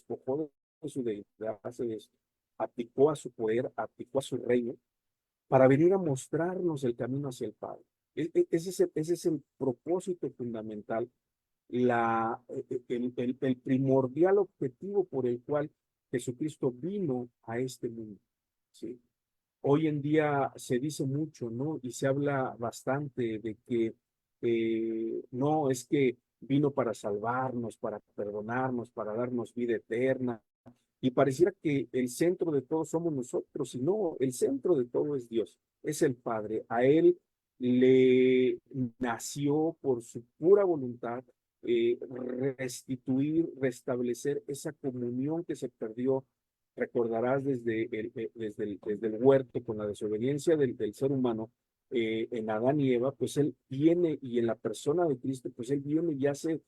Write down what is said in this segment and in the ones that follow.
despojó de su deidad, aplicó a su poder, aplicó a su reino, para venir a mostrarnos el camino hacia el Padre. Ese es el propósito fundamental, el primordial objetivo por el cual Jesucristo vino a este mundo. ¿Sí? Hoy en día se dice mucho, ¿no? Y se habla bastante de que no, es que vino para salvarnos, para perdonarnos, para darnos vida eterna. Y pareciera que el centro de todo somos nosotros, y no, el centro de todo es Dios, es el Padre. A Él le nació por su pura voluntad restituir, restablecer esa comunión que se perdió. Recordarás desde el huerto con la desobediencia del ser humano en Adán y Eva, pues Él viene y en la persona de Cristo, pues Él viene y hace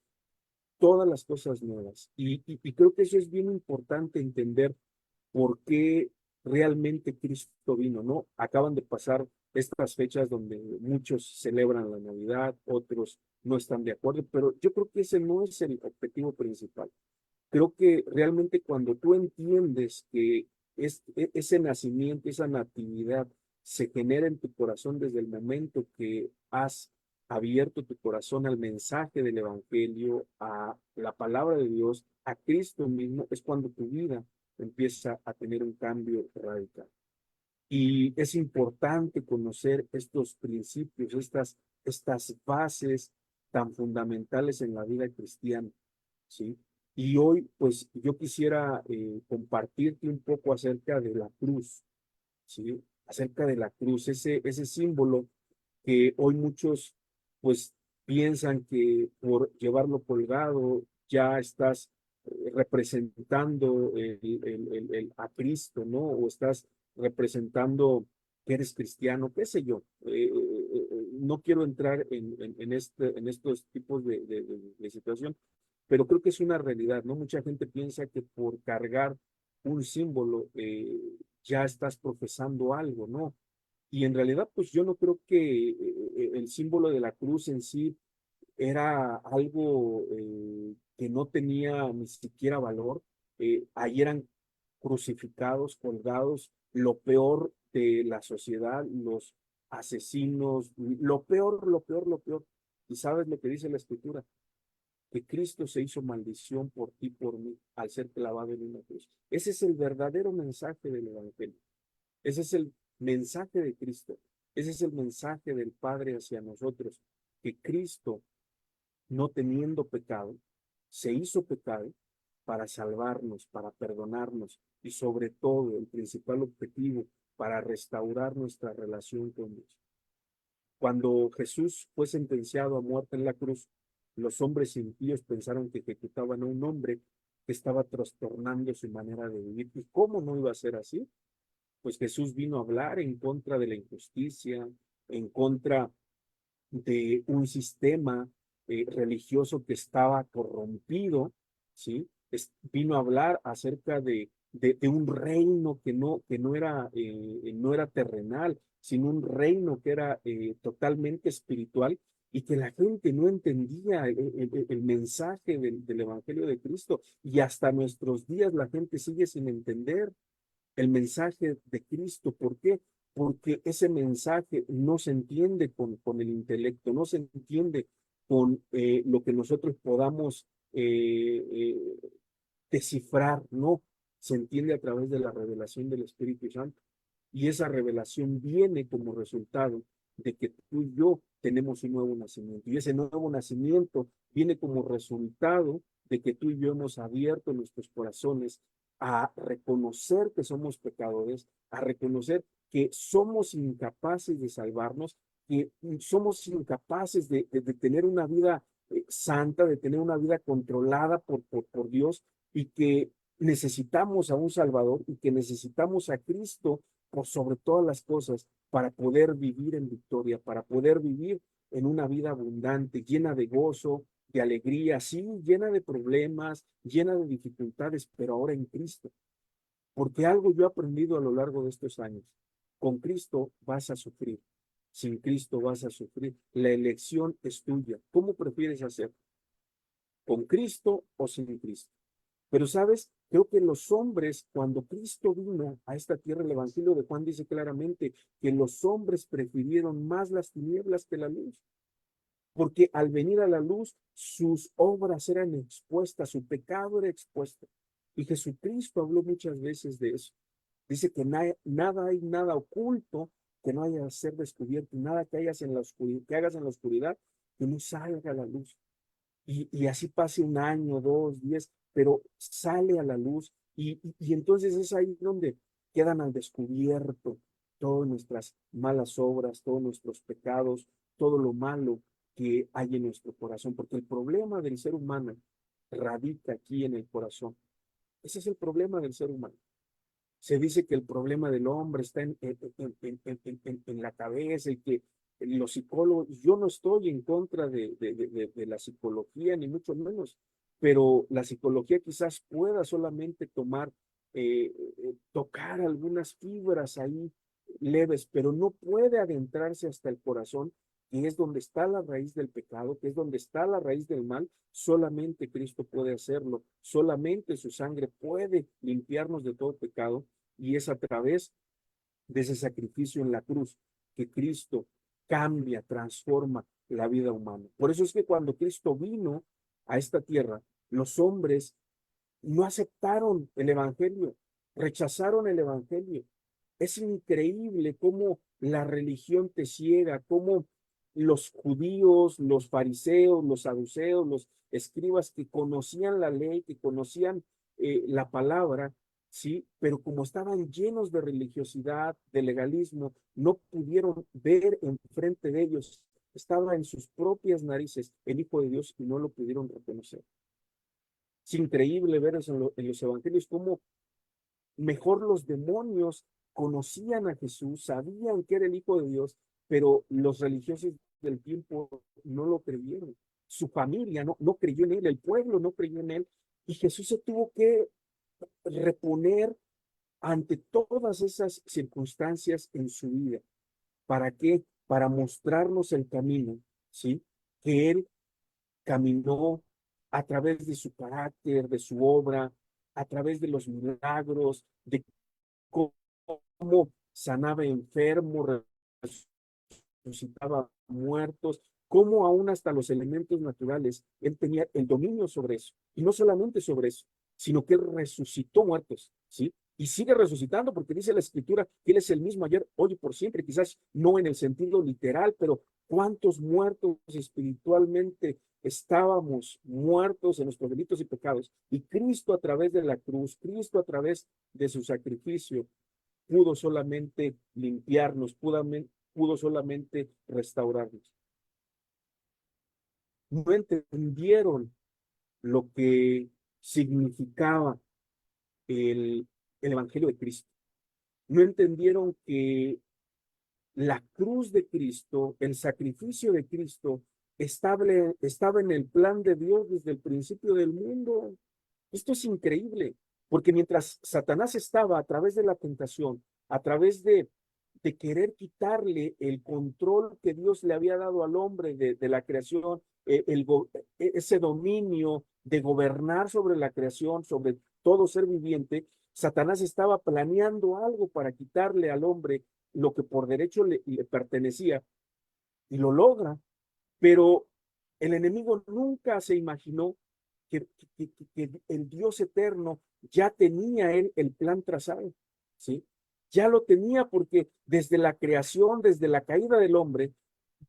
todas las cosas nuevas. Y creo que eso es bien importante entender por qué realmente Cristo vino, ¿no? Acaban de pasar estas fechas donde muchos celebran la Navidad, otros no están de acuerdo, pero yo creo que ese no es el objetivo principal. Creo que realmente cuando tú entiendes que ese nacimiento, esa natividad se genera en tu corazón desde el momento que has abierto tu corazón al mensaje del Evangelio, a la palabra de Dios, a Cristo mismo, es cuando tu vida empieza a tener un cambio radical. Y es importante conocer estos principios, estas bases tan fundamentales en la vida cristiana, ¿sí? Y hoy, pues, yo quisiera compartirte un poco acerca de la cruz, ¿sí? Acerca de la cruz, ese símbolo que hoy muchos, pues, piensan que por llevarlo colgado ya estás representando a Cristo, ¿no? O estás representando que eres cristiano, qué sé yo. No quiero entrar en estos tipos de situación, pero creo que es una realidad, ¿no? Mucha gente piensa que por cargar un símbolo ya estás profesando algo, ¿no? Y en realidad, pues yo no creo que el símbolo de la cruz en sí era algo que no tenía ni siquiera valor. Ahí eran crucificados, colgados, lo peor de la sociedad, los asesinos, lo peor, lo peor, lo peor. ¿Y sabes lo que dice la Escritura? Que Cristo se hizo maldición por ti, por mí, al ser clavado en una cruz. Ese es el verdadero mensaje del Evangelio. Ese es el mensaje de Cristo. Ese es el mensaje del Padre hacia nosotros, que Cristo, no teniendo pecado, se hizo pecado para salvarnos, para perdonarnos y sobre todo el principal objetivo, para restaurar nuestra relación con Dios. Cuando Jesús fue sentenciado a muerte en la cruz, los hombres impíos pensaron que ejecutaban a un hombre que estaba trastornando su manera de vivir. ¿Y cómo no iba a ser así? Pues Jesús vino a hablar en contra de la injusticia, en contra de un sistema religioso que estaba corrompido, ¿sí? Vino a hablar acerca de un reino no era terrenal, sino un reino que era totalmente espiritual y que la gente no entendía el mensaje del Evangelio de Cristo. Y hasta nuestros días la gente sigue sin entender el mensaje de Cristo. ¿Por qué? Porque ese mensaje no se entiende con el intelecto, no se entiende con lo que nosotros podamos descifrar, no, se entiende a través de la revelación del Espíritu Santo. Y esa revelación viene como resultado de que tú y yo tenemos un nuevo nacimiento. Y ese nuevo nacimiento viene como resultado de que tú y yo hemos abierto nuestros corazones a reconocer que somos pecadores, a reconocer que somos incapaces de salvarnos, que somos incapaces de tener una vida santa, de tener una vida controlada por Dios, y que necesitamos a un Salvador y que necesitamos a Cristo por sobre todas las cosas para poder vivir en victoria, para poder vivir en una vida abundante, llena de gozo, de alegría, sí, llena de problemas, llena de dificultades, pero ahora en Cristo. Porque algo yo he aprendido a lo largo de estos años. Con Cristo vas a sufrir, sin Cristo vas a sufrir. La elección es tuya. ¿Cómo prefieres hacer? ¿Con Cristo o sin Cristo? Pero sabes, Creo que los hombres, cuando Cristo vino a esta tierra, el Evangelio de Juan dice claramente que los hombres prefirieron más las tinieblas que la luz, porque al venir a la luz, sus obras eran expuestas, su pecado era expuesto. Y Jesucristo habló muchas veces de eso. Dice que nada hay, nada oculto que no haya de ser descubierto, nada que hagas en la oscuridad, que no salga a la luz. Y así pase un año, 2, 10, pero sale a la luz y entonces es ahí donde quedan al descubierto todas nuestras malas obras, todos nuestros pecados, todo lo malo que hay en nuestro corazón, porque el problema del ser humano radica aquí en el corazón. Ese es el problema del ser humano. Se dice que el problema del hombre está en la cabeza y que los psicólogos, yo no estoy en contra de la psicología, ni mucho menos, pero la psicología quizás pueda solamente tocar algunas fibras ahí leves, pero no puede adentrarse hasta el corazón, que es donde está la raíz del pecado, que es donde está la raíz del mal. Solamente Cristo puede hacerlo, solamente su sangre puede limpiarnos de todo pecado, y es a través de ese sacrificio en la cruz que Cristo cambia, transforma la vida humana. Por eso es que cuando Cristo vino a esta tierra, los hombres no aceptaron el evangelio, rechazaron el evangelio. Es increíble cómo la religión te ciega, cómo los judíos, los fariseos, los saduceos, los escribas que conocían la ley, que conocían la palabra, sí, pero como estaban llenos de religiosidad, de legalismo, no pudieron ver enfrente de ellos, estaba en sus propias narices el Hijo de Dios y no lo pudieron reconocer. Es increíble ver eso en los evangelios, cómo mejor los demonios conocían a Jesús, sabían que era el Hijo de Dios, pero los religiosos del tiempo no lo creyeron. Su familia no creyó en él, el pueblo no creyó en él, y Jesús se tuvo que reponer ante todas esas circunstancias en su vida. ¿Para qué? Para mostrarnos el camino, ¿sí? Que él caminó a través de su carácter, de su obra, a través de los milagros, de cómo sanaba enfermos, resucitaba muertos, cómo aún hasta los elementos naturales, él tenía el dominio sobre eso. Y no solamente sobre eso, sino que él resucitó muertos, ¿sí? Y sigue resucitando porque dice la escritura que él es el mismo ayer, hoy y por siempre, quizás no en el sentido literal, pero cuántos muertos espiritualmente estábamos muertos en nuestros delitos y pecados. Y Cristo a través de la cruz, Cristo a través de su sacrificio, pudo solamente limpiarnos, pudo solamente restaurarnos. No entendieron lo que significaba el, el Evangelio de Cristo. No entendieron que la cruz de Cristo, el sacrificio de Cristo, estaba en el plan de Dios desde el principio del mundo. Esto es increíble, porque mientras Satanás estaba a través de la tentación, a través de querer quitarle el control que Dios le había dado al hombre de la creación, ese dominio de gobernar sobre la creación, sobre todo ser viviente, Satanás estaba planeando algo para quitarle al hombre lo que por derecho le pertenecía, y lo logra, pero el enemigo nunca se imaginó que el Dios eterno ya tenía él el plan trazado, ¿sí? Ya lo tenía porque desde la creación, desde la caída del hombre,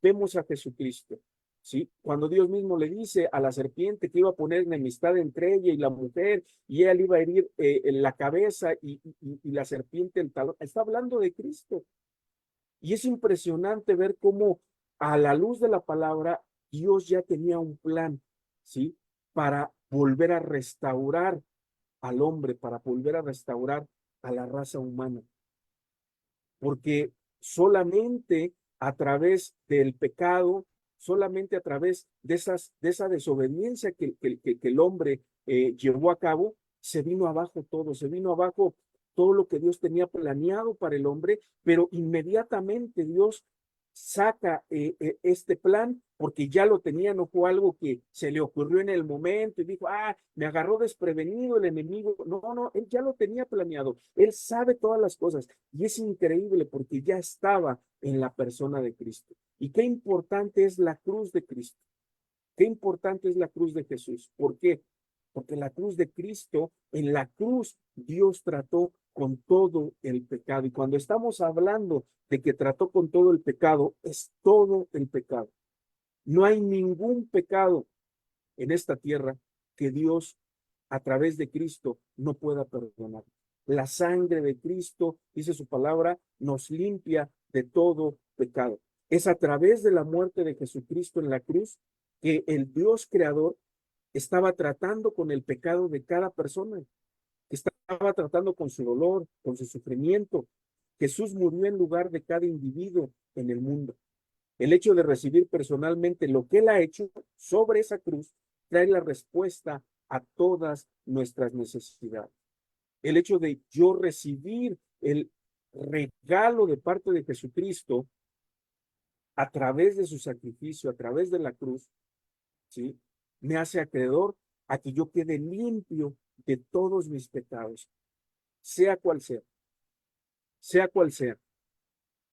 vemos a Jesucristo, ¿sí? Cuando Dios mismo le dice a la serpiente que iba a poner enemistad entre ella y la mujer, y ella le iba a herir en la cabeza y la serpiente el talón, está hablando de Cristo. Y es impresionante ver cómo a la luz de la palabra Dios ya tenía un plan, ¿sí? Para volver a restaurar al hombre, para volver a restaurar a la raza humana. Porque solamente a través del pecado, solamente a través de esa desobediencia que el hombre llevó a cabo, se vino abajo todo, se vino abajo todo lo que Dios tenía planeado para el hombre, pero inmediatamente Dios saca este plan porque ya lo tenía, no fue algo que se le ocurrió en el momento y dijo, me agarró desprevenido el enemigo. No, no, él ya lo tenía planeado. Él sabe todas las cosas y es increíble porque ya estaba en la persona de Cristo. Y qué importante es la cruz de Cristo. Qué importante es la cruz de Jesús. ¿Por qué? Porque la cruz de Cristo, en la cruz Dios trató con todo el pecado. Y cuando estamos hablando de que trató con todo el pecado, es todo el pecado. No hay ningún pecado en esta tierra que Dios a través de Cristo no pueda perdonar. La sangre de Cristo, dice su palabra, nos limpia de todo pecado. Es a través de la muerte de Jesucristo en la cruz que el Dios creador estaba tratando con el pecado de cada persona, estaba tratando con su dolor, con su sufrimiento. Jesús murió en lugar de cada individuo en el mundo. El hecho de recibir personalmente lo que Él ha hecho sobre esa cruz trae la respuesta a todas nuestras necesidades. El hecho de yo recibir el regalo de parte de Jesucristo a través de su sacrificio, a través de la cruz, ¿sí? Me hace acreedor a que yo quede limpio de todos mis pecados, sea cual sea, sea cual sea.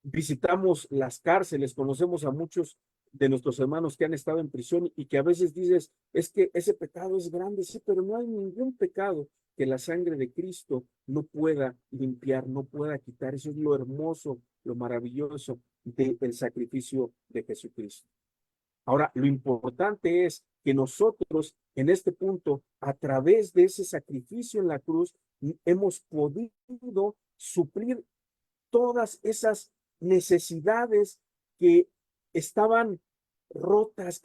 Visitamos las cárceles, conocemos a muchos de nuestros hermanos que han estado en prisión y que a veces dices, es que ese pecado es grande, sí, pero no hay ningún pecado que la sangre de Cristo no pueda limpiar, no pueda quitar. Eso es lo hermoso, lo maravilloso del sacrificio de Jesucristo. Ahora, lo importante es que nosotros en este punto, a través de ese sacrificio en la cruz, hemos podido suplir todas esas necesidades que estaban rotas,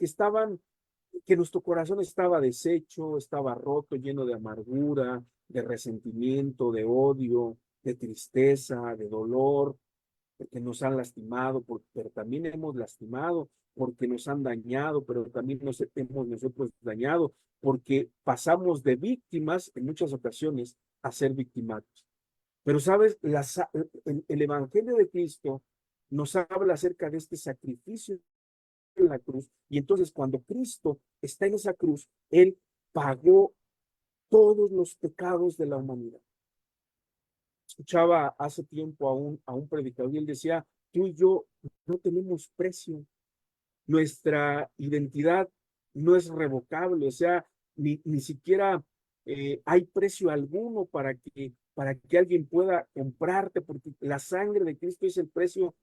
que nuestro corazón estaba deshecho, estaba roto, lleno de amargura, de resentimiento, de odio, de tristeza, de dolor, porque nos han lastimado, pero también hemos lastimado, porque nos han dañado, pero también nos hemos nosotros dañado, porque pasamos de víctimas en muchas ocasiones a ser victimarios. Pero sabes, el Evangelio de Cristo nos habla acerca de este sacrificio en la cruz, y entonces cuando Cristo está en esa cruz, Él pagó todos los pecados de la humanidad. Escuchaba hace tiempo a un predicador y él decía, tú y yo no tenemos precio, nuestra identidad no es revocable, o sea, ni siquiera hay precio alguno para que alguien pueda comprarte, porque la sangre de Cristo es el precio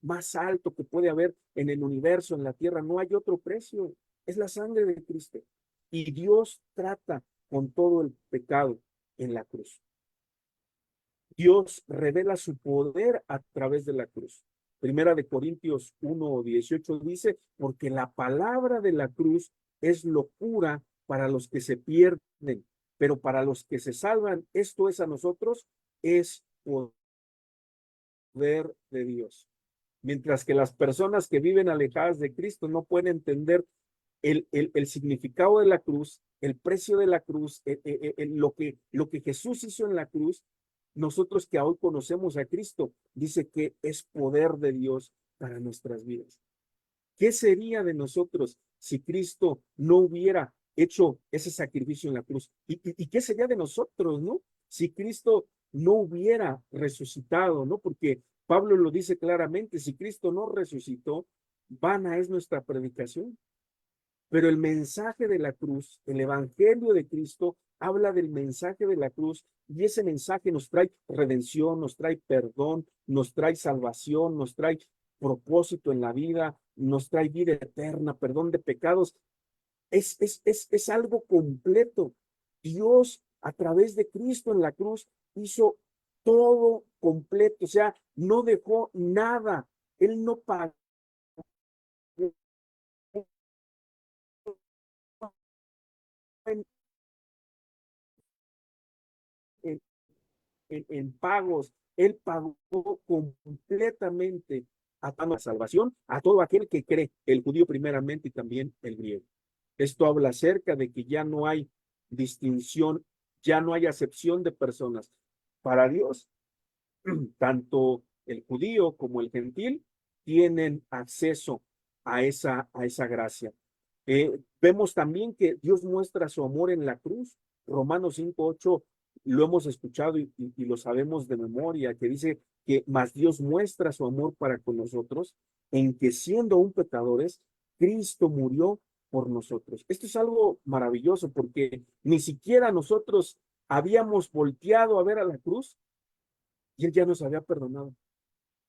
más alto que puede haber en el universo, en la tierra, no hay otro precio, es la sangre de Cristo. Y Dios trata con todo el pecado en la cruz. Dios revela su poder a través de la cruz. Primera de Corintios 1:18 dice, porque la palabra de la cruz es locura para los que se pierden, pero para los que se salvan, esto es a nosotros, es poder de Dios. Mientras que las personas que viven alejadas de Cristo no pueden entender el significado de la cruz, el precio de la cruz, lo que Jesús hizo en la cruz, nosotros que hoy conocemos a Cristo, dice que es poder de Dios para nuestras vidas. ¿Qué sería de nosotros si Cristo no hubiera hecho ese sacrificio en la cruz? ¿Y qué sería de nosotros, no? Si Cristo no hubiera resucitado, ¿no? Porque Pablo lo dice claramente, si Cristo no resucitó, vana es nuestra predicación. Pero el mensaje de la cruz, el evangelio de Cristo, habla del mensaje de la cruz y ese mensaje nos trae redención, nos trae perdón, nos trae salvación, nos trae propósito en la vida, nos trae vida eterna, perdón de pecados. Es algo completo. Dios, a través de Cristo en la cruz, hizo todo completo, o sea, no dejó nada. Él no pagó en, en en pagos, Él pagó completamente a la salvación a todo aquel que cree, el judío primeramente y también el griego. Esto habla acerca de que ya no hay distinción, ya no hay acepción de personas. Para Dios, tanto el judío como el gentil tienen acceso a esa gracia. Vemos también que Dios muestra su amor en la cruz. Romanos 5:8 lo hemos escuchado y lo sabemos de memoria, que dice que más Dios muestra su amor para con nosotros en que siendo aún pecadores, Cristo murió por nosotros. Esto es algo maravilloso porque ni siquiera nosotros habíamos volteado a ver a la cruz y Él ya nos había perdonado.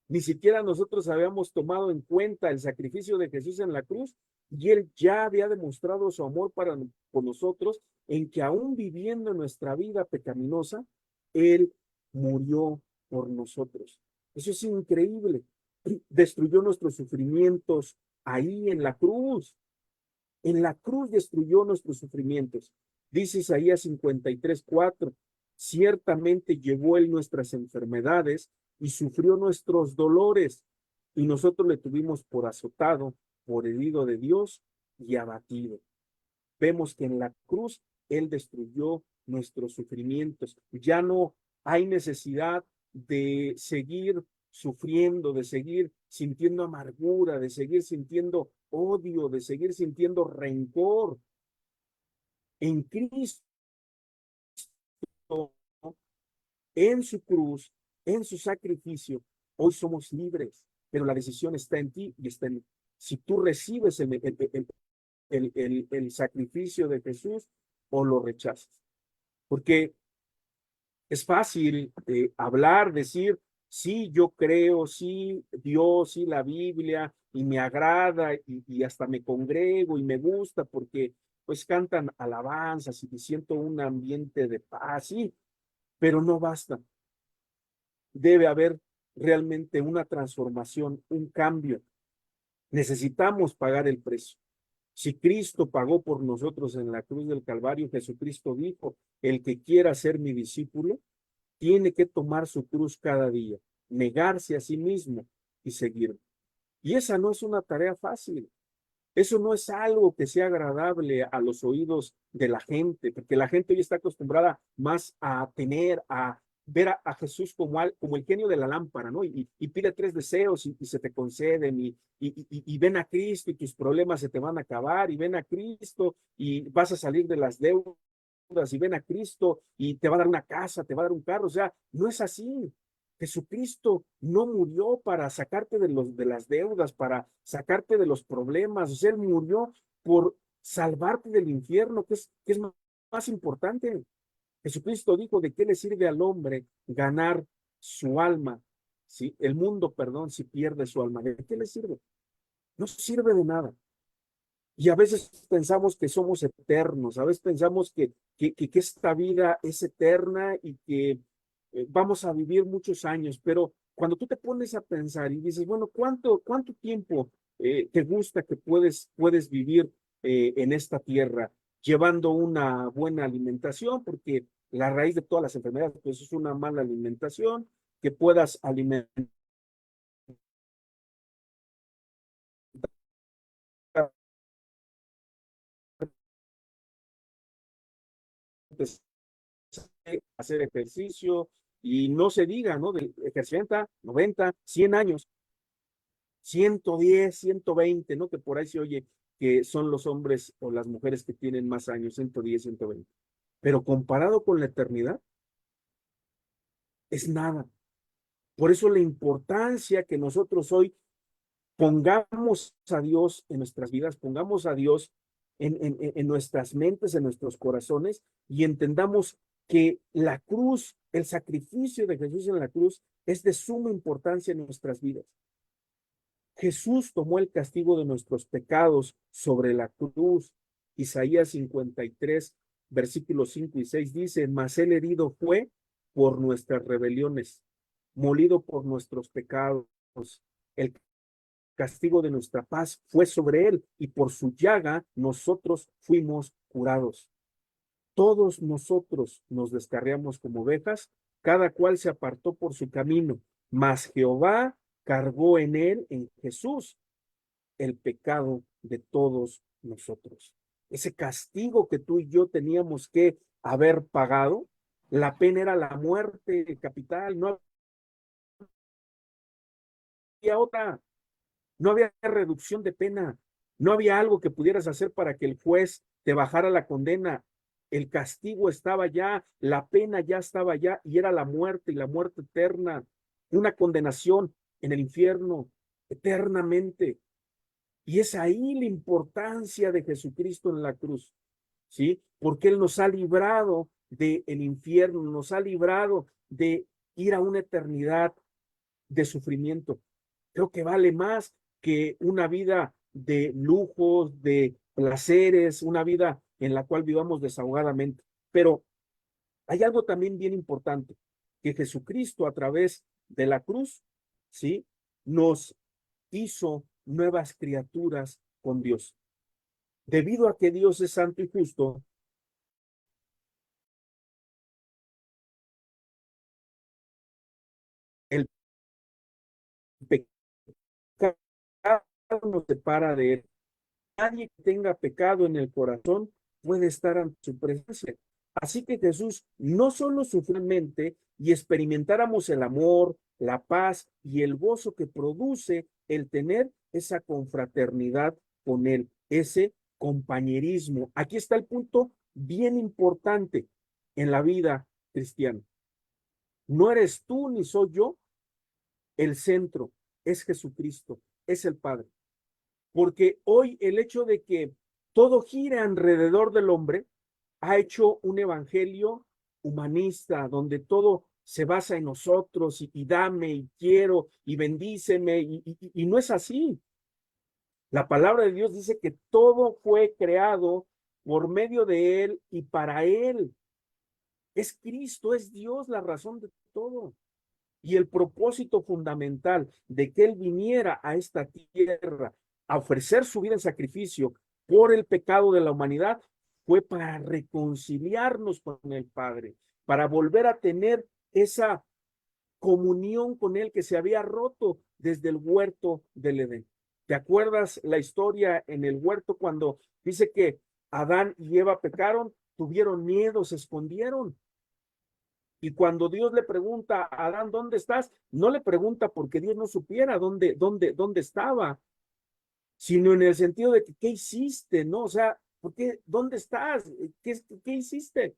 Ni siquiera nosotros habíamos tomado en cuenta el sacrificio de Jesús en la cruz y Él ya había demostrado su amor para con nosotros en que aún viviendo nuestra vida pecaminosa, Él murió por nosotros. Eso es increíble. Destruyó nuestros sufrimientos ahí en la cruz. En la cruz destruyó nuestros sufrimientos. Dice Isaías 53:4, ciertamente llevó Él nuestras enfermedades y sufrió nuestros dolores, y nosotros le tuvimos por azotado, por herido de Dios y abatido. Vemos que en la cruz Él destruyó nuestros sufrimientos. Ya no hay necesidad de seguir sufriendo, de seguir sintiendo amargura, de seguir sintiendo odio, de seguir sintiendo rencor. En Cristo, en su cruz, en su sacrificio, hoy somos libres, pero la decisión está en ti y está en mí. Si tú recibes el sacrificio de Jesús o lo rechazas. Porque es fácil hablar, decir, sí, yo creo, sí, Dios, sí, la Biblia, y me agrada, y hasta me congrego y me gusta porque pues cantan alabanzas y siento un ambiente de paz, sí, pero no basta. Debe haber realmente una transformación, un cambio. Necesitamos pagar el precio. Si Cristo pagó por nosotros en la cruz del Calvario, Jesucristo dijo, el que quiera ser mi discípulo, tiene que tomar su cruz cada día, negarse a sí mismo y seguirme. Y esa no es una tarea fácil. Eso no es algo que sea agradable a los oídos de la gente, porque la gente hoy está acostumbrada más a tener, a ver a Jesús como el genio de la lámpara, ¿no? Y pide tres deseos y se te conceden, y ven a Cristo y tus problemas se te van a acabar, y ven a Cristo y vas a salir de las deudas, y ven a Cristo y te va a dar una casa, te va a dar un carro. O sea, no es así. Jesucristo no murió para sacarte de las deudas, para sacarte de los problemas. O sea, Él murió por salvarte del infierno, que es más importante. Jesucristo dijo, ¿de qué le sirve al hombre ganar su alma? ¿Sí? El mundo, perdón, si pierde su alma. ¿De qué le sirve? No sirve de nada. Y a veces pensamos que somos eternos, a veces pensamos que esta vida es eterna y que vamos a vivir muchos años, pero cuando tú te pones a pensar y dices, bueno, ¿cuánto tiempo te gusta que puedes vivir en esta tierra llevando una buena alimentación? Porque la raíz de todas las enfermedades pues, es una mala alimentación, que puedas alimentar hacer ejercicio y no se diga, ¿no? De ejercicio 90, 100 años, 110, 120, ¿no? Que por ahí se oye que son los hombres o las mujeres que tienen más años, 110, 120. Pero comparado con la eternidad, es nada. Por eso la importancia que nosotros hoy pongamos a Dios en nuestras vidas, pongamos a Dios en nuestras mentes, en nuestros corazones y entendamos que la cruz, el sacrificio de Jesús en la cruz es de suma importancia en nuestras vidas. Jesús tomó el castigo de nuestros pecados sobre la cruz. Isaías 53, versículos 5 y 6 dice, mas el herido fue por nuestras rebeliones, molido por nuestros pecados. El castigo de nuestra paz fue sobre él y por su llaga nosotros fuimos curados. Todos nosotros nos descarriamos como ovejas, cada cual se apartó por su camino, mas Jehová cargó en él, en Jesús, el pecado de todos nosotros. Ese castigo que tú y yo teníamos que haber pagado, la pena era la muerte capital, no había otra. no había reducción de pena, no había algo que pudieras hacer para que el juez te bajara la condena. El castigo estaba ya, la pena ya estaba ya, y era la muerte, y la muerte eterna, una condenación en el infierno eternamente. Y es ahí la importancia de Jesucristo en la cruz, ¿sí? Porque Él nos ha librado del infierno, nos ha librado de ir a una eternidad de sufrimiento. Creo que vale más que una vida de lujos, de placeres, una vida en la cual vivamos desahogadamente. Pero hay algo también bien importante, que Jesucristo a través de la cruz, ¿sí? Nos hizo nuevas criaturas con Dios. Debido a que Dios es santo y justo, el pecado nos separa de Él. Nadie que tenga pecado en el corazón puede estar ante su presencia. Así que Jesús no solo sufrió en mente y experimentáramos el amor, la paz y el gozo que produce el tener esa confraternidad con Él, ese compañerismo. Aquí está el punto bien importante en la vida cristiana. No eres tú ni soy yo el centro, es Jesucristo, es el Padre. Porque hoy el hecho de que todo gira alrededor del hombre ha hecho un evangelio humanista, donde todo se basa en nosotros y dame y quiero y bendíceme, y no es así. La palabra de Dios dice que todo fue creado por medio de Él y para Él. Es Cristo, es Dios la razón de todo. Y el propósito fundamental de que Él viniera a esta tierra a ofrecer su vida en sacrificio por el pecado de la humanidad fue para reconciliarnos con el Padre, para volver a tener esa comunión con Él que se había roto desde el huerto del Edén. ¿Te acuerdas la historia en el huerto cuando dice que Adán y Eva pecaron, tuvieron miedo, se escondieron? Y cuando Dios le pregunta a Adán, ¿dónde estás? No le pregunta porque Dios no supiera dónde estaba, sino en el sentido de que, ¿qué hiciste? ¿No? O sea, ¿por qué? ¿Dónde estás? ¿Qué hiciste?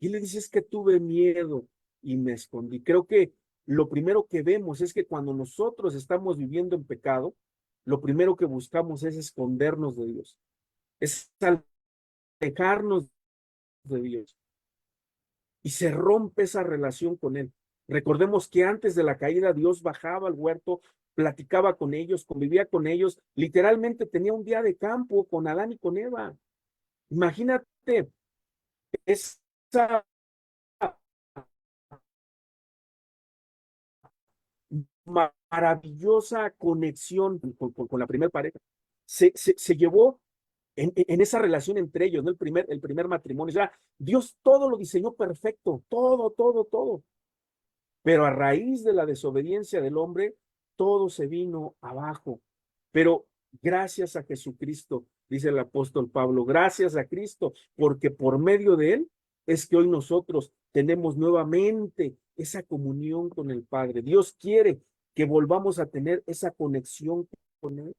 Y le dice, es que tuve miedo y me escondí. Creo que lo primero que vemos es que cuando nosotros estamos viviendo en pecado, lo primero que buscamos es escondernos de Dios, es alejarnos de Dios. Y se rompe esa relación con Él. Recordemos que antes de la caída Dios bajaba al huerto, platicaba con ellos, convivía con ellos, literalmente tenía un día de campo con Adán y con Eva. Imagínate esa maravillosa conexión con la primera pareja. Se llevó en esa relación entre ellos, ¿no? El primer matrimonio. O sea, Dios todo lo diseñó perfecto, todo. Pero a raíz de la desobediencia del hombre, todo se vino abajo. Pero gracias a Jesucristo, dice el apóstol Pablo, gracias a Cristo, porque por medio de Él es que hoy nosotros tenemos nuevamente esa comunión con el Padre. Dios quiere que volvamos a tener esa conexión con Él.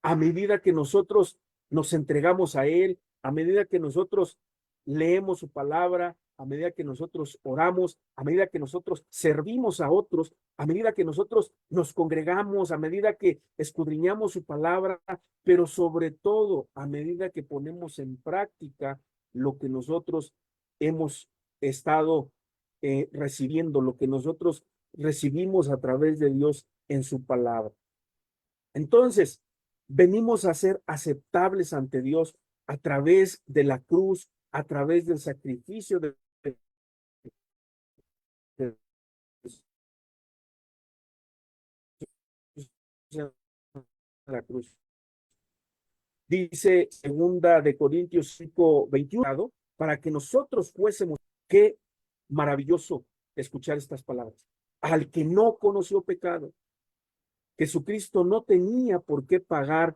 A medida que nosotros nos entregamos a Él, a medida que nosotros leemos su palabra, a medida que nosotros oramos, a medida que nosotros servimos a otros, a medida que nosotros nos congregamos, a medida que escudriñamos su palabra, pero sobre todo a medida que ponemos en práctica lo que nosotros hemos estado recibiendo, lo que nosotros recibimos a través de Dios en su palabra. Entonces, venimos a ser aceptables ante Dios a través de la cruz, a través del sacrificio de la cruz. Dice segunda de Corintios 5:21, para que nosotros fuésemos, qué maravilloso escuchar estas palabras. Al que no conoció pecado, Jesucristo no tenía por qué pagar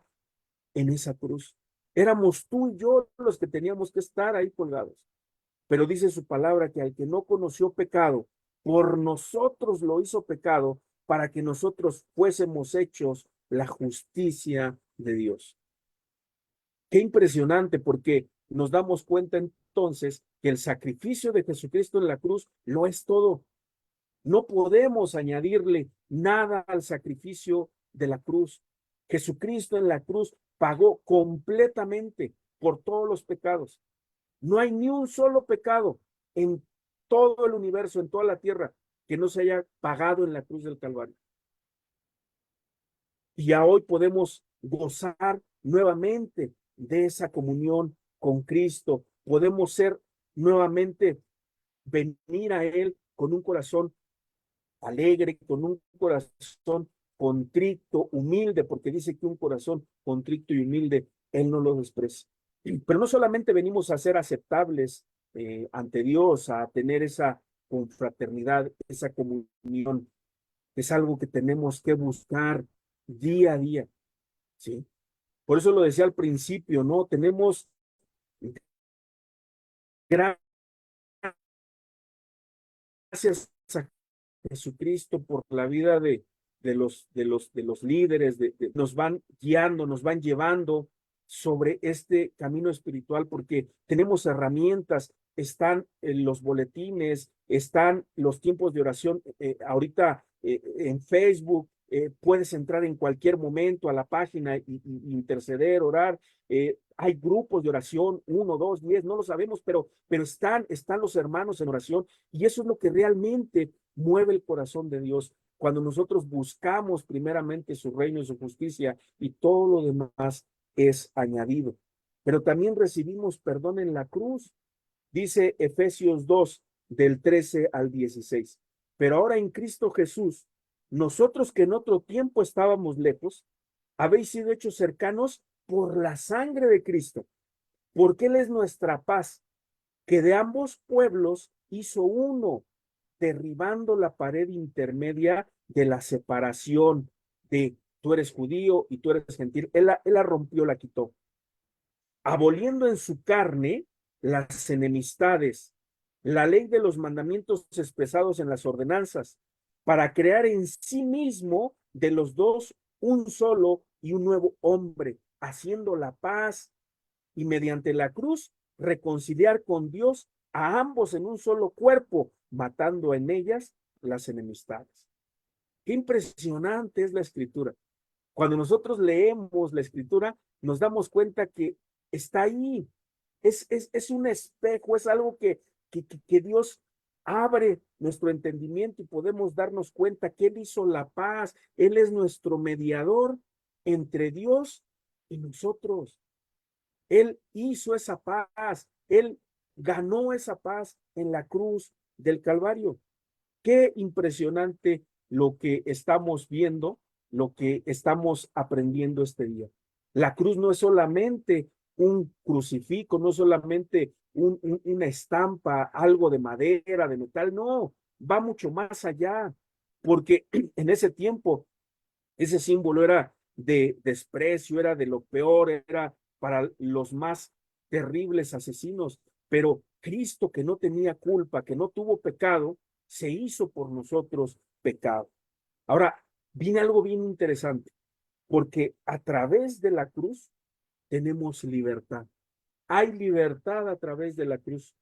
en esa cruz. Éramos tú y yo los que teníamos que estar ahí colgados. Pero dice su palabra que al que no conoció pecado, por nosotros lo hizo pecado, para que nosotros fuésemos hechos la justicia de Dios. Qué impresionante, porque nos damos cuenta entonces que el sacrificio de Jesucristo en la cruz lo es todo. No podemos añadirle nada al sacrificio de la cruz. Jesucristo en la cruz pagó completamente por todos los pecados. No hay ni un solo pecado en todo el universo, en toda la tierra, que no se haya pagado en la cruz del Calvario. Y ya hoy podemos gozar nuevamente de esa comunión con Cristo. Podemos ser nuevamente, venir a Él con un corazón alegre, con un corazón contrito, humilde, porque dice que un corazón contrito y humilde, Él no lo desprecia. Pero no solamente venimos a ser aceptables ante Dios, a tener esa confraternidad, esa comunión, es algo que tenemos que buscar día a día, ¿sí? Por eso lo decía al principio, ¿no? Tenemos gracias a Jesucristo por la vida de los líderes, nos van guiando, nos van llevando sobre este camino espiritual, porque tenemos herramientas, están los boletines, están los tiempos de oración, ahorita en Facebook, puedes entrar en cualquier momento a la página y interceder, orar. Hay grupos de oración, 1, 2, 10, no lo sabemos, pero están los hermanos en oración, y eso es lo que realmente mueve el corazón de Dios. Cuando nosotros buscamos primeramente su reino y su justicia, y todo lo demás es añadido. Pero también recibimos perdón en la cruz. Dice Efesios 2, del 13 al 16. Pero ahora en Cristo Jesús, nosotros que en otro tiempo estábamos lejos, habéis sido hechos cercanos por la sangre de Cristo, porque Él es nuestra paz, que de ambos pueblos hizo uno, derribando la pared intermedia de la separación de tú eres judío y tú eres gentil. Él la rompió, la quitó, aboliendo en su carne las enemistades, la ley de los mandamientos expresados en las ordenanzas, para crear en sí mismo de los dos un solo y un nuevo hombre, haciendo la paz, y mediante la cruz reconciliar con Dios a ambos en un solo cuerpo, matando en ellas las enemistades. Qué impresionante es la escritura. Cuando nosotros leemos la escritura, nos damos cuenta que está ahí. Es un espejo, es algo que Dios abre nuestro entendimiento, y podemos darnos cuenta que Él hizo la paz. Él es nuestro mediador entre Dios y nosotros. Él hizo esa paz. Él ganó esa paz en la cruz del Calvario. Qué impresionante lo que estamos viendo, lo que estamos aprendiendo este día. La cruz no es solamente un crucifijo, no es solamente una estampa, algo de madera, de metal, no, va mucho más allá, porque en ese tiempo ese símbolo era de desprecio, era de lo peor, era para los más terribles asesinos, pero Cristo, que no tenía culpa, que no tuvo pecado, se hizo por nosotros pecado. Ahora, viene algo bien interesante, porque a través de la cruz tenemos libertad. Hay libertad a través de la cruz.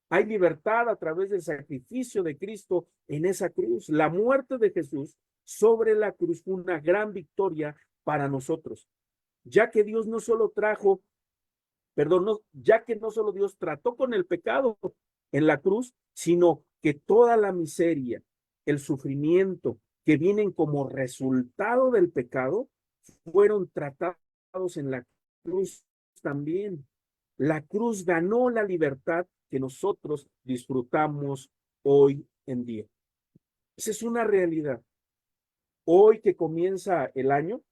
Hay libertad a través del sacrificio de Cristo en esa cruz. La muerte de Jesús sobre la cruz fue una gran victoria para nosotros, ya que Dios no solo trajo, perdón, no, ya que no solo Dios trató con el pecado en la cruz, sino que toda la miseria, el sufrimiento que vienen como resultado del pecado, fueron tratados en la cruz también. La cruz ganó la libertad que nosotros disfrutamos hoy en día. Esa es una realidad. Hoy que comienza el año,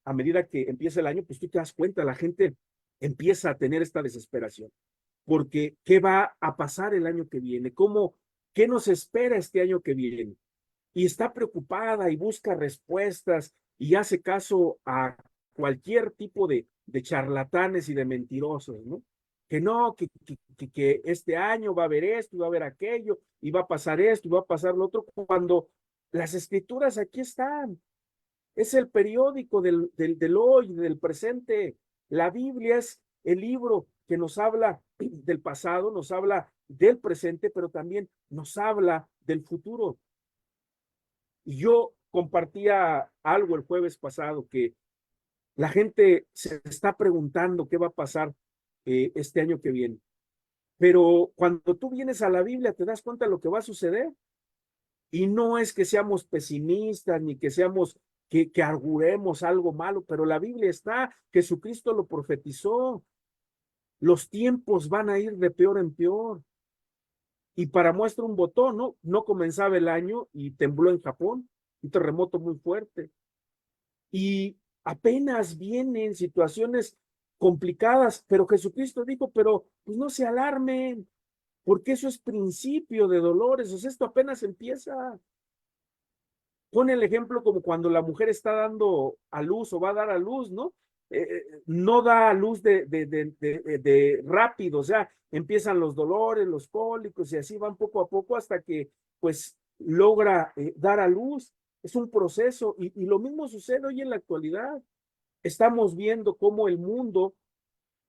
a medida que empieza el año, pues tú te das cuenta, la gente empieza a tener esta desesperación, porque ¿qué va a pasar el año que viene? ¿Qué nos espera este año que viene? Y está preocupada y busca respuestas y hace caso a cualquier tipo de charlatanes y de mentirosos, ¿no? Que no, que este año va a haber esto y va a haber aquello y va a pasar esto y va a pasar lo otro, cuando las escrituras aquí están. Es el periódico del hoy, del presente. La Biblia es el libro que nos habla del pasado, nos habla del presente, pero también nos habla del futuro. Y yo compartía algo el jueves pasado, que la gente se está preguntando qué va a pasar este año que viene. Pero cuando tú vienes a la Biblia te das cuenta de lo que va a suceder. Y no es que seamos pesimistas ni que seamos que arguremos algo malo, pero la Biblia está, Jesucristo lo profetizó. Los tiempos van a ir de peor en peor. Y para muestra un botón, ¿no? No comenzaba el año y tembló en Japón, un terremoto muy fuerte. Y apenas vienen situaciones complicadas, pero Jesucristo dijo, pero pues no se alarmen, porque eso es principio de dolores, o sea, esto apenas empieza. Pone el ejemplo como cuando la mujer está dando a luz o va a dar a luz, ¿no? No da a luz de rápido, o sea, empiezan los dolores, los cólicos y así van poco a poco hasta que pues logra dar a luz. Es un proceso y lo mismo sucede hoy en la actualidad. Estamos viendo cómo el mundo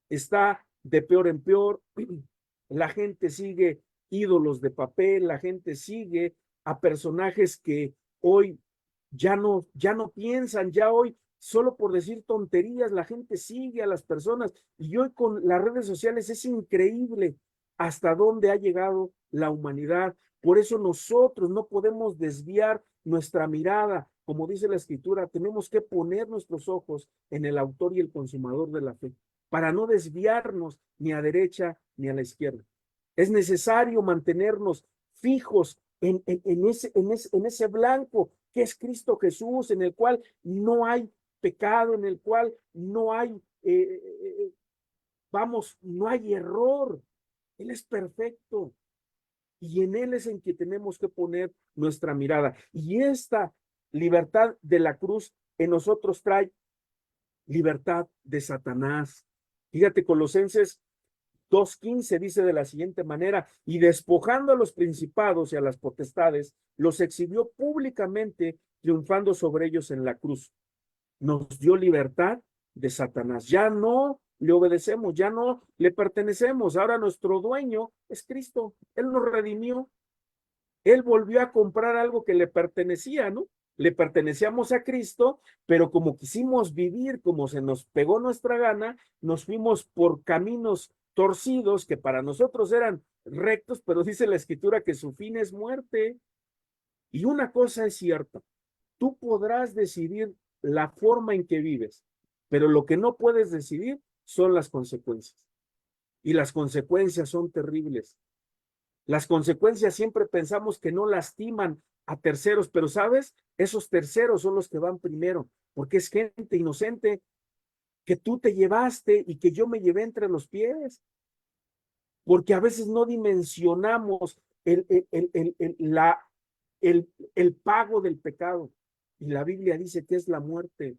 está de peor en peor, la gente sigue ídolos de papel, la gente sigue a personajes que hoy ya no piensan, ya hoy solo por decir tonterías, la gente sigue a las personas y hoy con las redes sociales es increíble hasta dónde ha llegado la humanidad. Por eso nosotros no podemos desviar nuestra mirada, como dice la escritura, tenemos que poner nuestros ojos en el autor y el consumador de la fe para no desviarnos ni a derecha ni a la izquierda. Es necesario mantenernos fijos en ese blanco que es Cristo Jesús, en el cual no hay pecado, en el cual no hay, no hay error. Él es perfecto y en Él es en que tenemos que poner nuestra mirada. Y esta libertad de la cruz en nosotros trae libertad de Satanás. Fíjate, Colosenses 2:15 dice de la siguiente manera, y despojando a los principados y a las potestades, los exhibió públicamente, triunfando sobre ellos en la cruz. Nos dio libertad de Satanás. Ya no le obedecemos, ya no le pertenecemos. Ahora nuestro dueño es Cristo. Él nos redimió. Él volvió a comprar algo que le pertenecía, ¿no? Le pertenecíamos a Cristo, pero como quisimos vivir, como se nos pegó nuestra gana, nos fuimos por caminos torcidos que para nosotros eran rectos, pero dice la escritura que su fin es muerte. Y una cosa es cierta, tú podrás decidir la forma en que vives, pero lo que no puedes decidir son las consecuencias. Y las consecuencias son terribles. Las consecuencias siempre pensamos que no lastiman a terceros, pero ¿sabes? Esos terceros son los que van primero, porque es gente inocente que tú te llevaste y que yo me llevé entre los pies, porque a veces no dimensionamos el pago del pecado. Y la Biblia dice que es la muerte,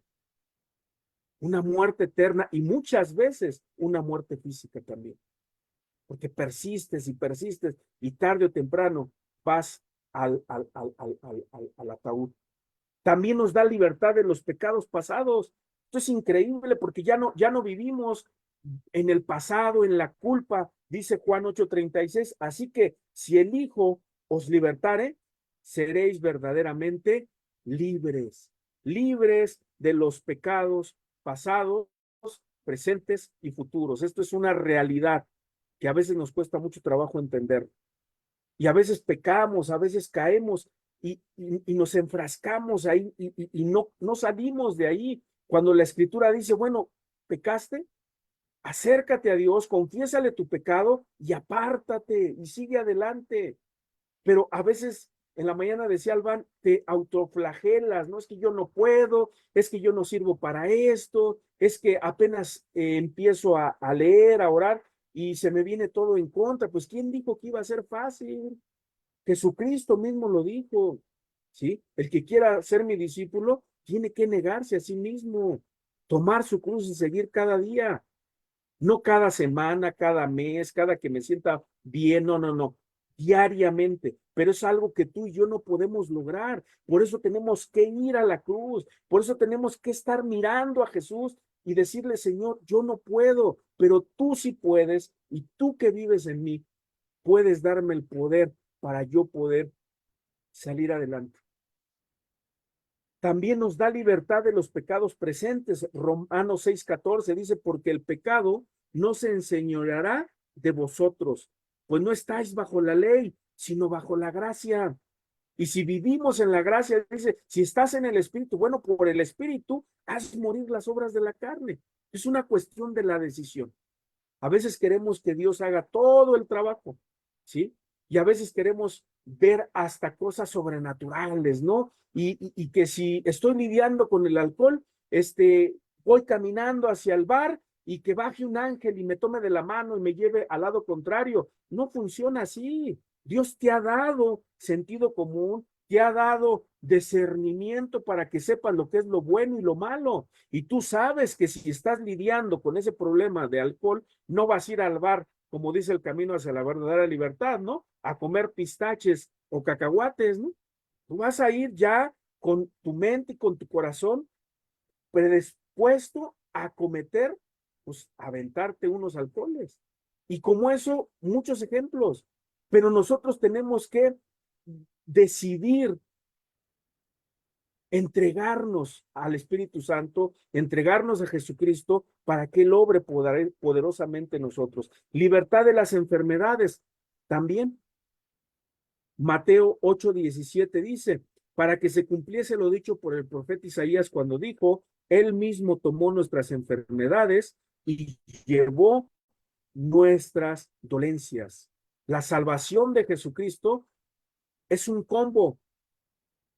una muerte eterna y muchas veces una muerte física también, porque persistes y persistes y tarde o temprano vas al ataúd. También nos da libertad de los pecados pasados. Esto es increíble porque ya no vivimos en el pasado, en la culpa, dice Juan 8:36. Así que si el Hijo os libertare, seréis verdaderamente libres, libres de los pecados pasados, presentes y futuros. Esto es una realidad que a veces nos cuesta mucho trabajo entender. Y a veces pecamos, a veces caemos y nos enfrascamos ahí y no salimos de ahí. Cuando la escritura dice, bueno, pecaste, acércate a Dios, confiésale tu pecado y apártate y sigue adelante. Pero a veces en la mañana decía Alban, te autoflagelas, no es que yo no puedo, es que yo no sirvo para esto, es que apenas empiezo a leer, a orar y se me viene todo en contra. Pues ¿quién dijo que iba a ser fácil? Jesucristo mismo lo dijo, ¿sí? El que quiera ser mi discípulo tiene que negarse a sí mismo, tomar su cruz y seguir cada día, no cada semana, cada mes, cada que me sienta bien, no, diariamente. pero es algo que tú y yo no podemos lograr. Por eso tenemos que ir a la cruz, por eso tenemos que estar mirando a Jesús y decirle, Señor, yo no puedo, pero tú sí puedes, y tú que vives en mí, puedes darme el poder para yo poder salir adelante. También nos da libertad de los pecados presentes. Romanos 6:14 dice, porque el pecado no se enseñoreará de vosotros, pues no estáis bajo la ley, sino bajo la gracia. Y si vivimos en la gracia, dice, si estás en el Espíritu, bueno, por el Espíritu, haz morir las obras de la carne. Es una cuestión de la decisión. A veces queremos que Dios haga todo el trabajo, ¿sí? Y a veces queremos ver hasta cosas sobrenaturales, ¿no? Y que si estoy lidiando con el alcohol, voy caminando hacia el bar y que baje un ángel y me tome de la mano y me lleve al lado contrario. No funciona así. Dios te ha dado sentido común, te ha dado discernimiento para que sepas lo que es lo bueno y lo malo. Y tú sabes que si estás lidiando con ese problema de alcohol, no vas a ir al bar, como dice el camino hacia la verdadera libertad, ¿no? A comer pistaches o cacahuates, ¿no? Tú vas a ir ya con tu mente y con tu corazón predispuesto a cometer, pues, aventarte unos alcoholes. Y como eso, muchos ejemplos. Pero nosotros tenemos que decidir entregarnos al Espíritu Santo, entregarnos a Jesucristo para que Él obre poderosamente en nosotros. Libertad de las enfermedades también. Mateo 8:17 dice, para que se cumpliese lo dicho por el profeta Isaías cuando dijo, Él mismo tomó nuestras enfermedades y llevó nuestras dolencias. La salvación de Jesucristo es un combo,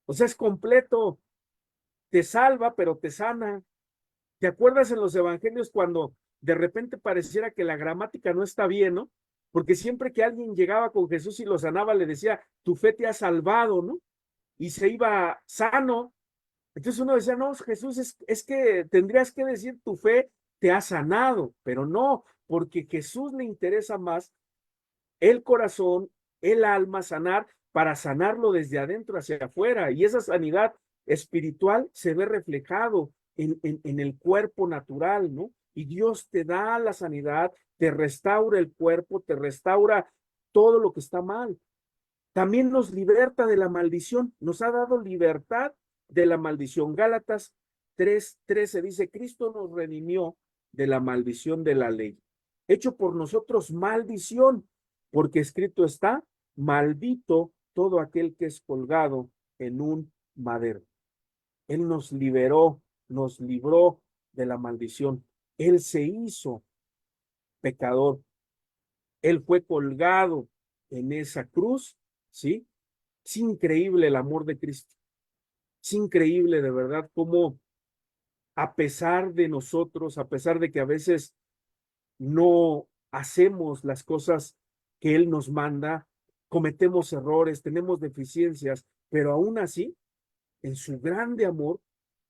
o sea, es completo. Te salva, pero te sana. ¿Te acuerdas en los evangelios cuando de repente pareciera que la gramática no está bien, ¿no? Porque siempre que alguien llegaba con Jesús y lo sanaba, le decía, tu fe te ha salvado, ¿no? Y se iba sano. Entonces uno decía, no, Jesús, es que tendrías que decir, tu fe te ha sanado, pero no, porque Jesús le interesa más el corazón, el alma, sanar, para sanarlo desde adentro hacia afuera. Y esa sanidad espiritual se ve reflejado en el cuerpo natural, ¿no? Y Dios te da la sanidad, te restaura el cuerpo, te restaura todo lo que está mal. También nos liberta de la maldición, nos ha dado libertad de la maldición. Gálatas 3:13 dice, Cristo nos redimió de la maldición de la ley, hecho por nosotros maldición, porque escrito está, maldito todo aquel que es colgado en un madero. Él nos liberó, nos libró de la maldición. Él se hizo pecador. Él fue colgado en esa cruz, ¿sí? Es increíble el amor de Cristo. Es increíble de verdad cómo a pesar de nosotros, a pesar de que a veces no hacemos las cosas que Él nos manda, cometemos errores, tenemos deficiencias, pero aún así, en su grande amor,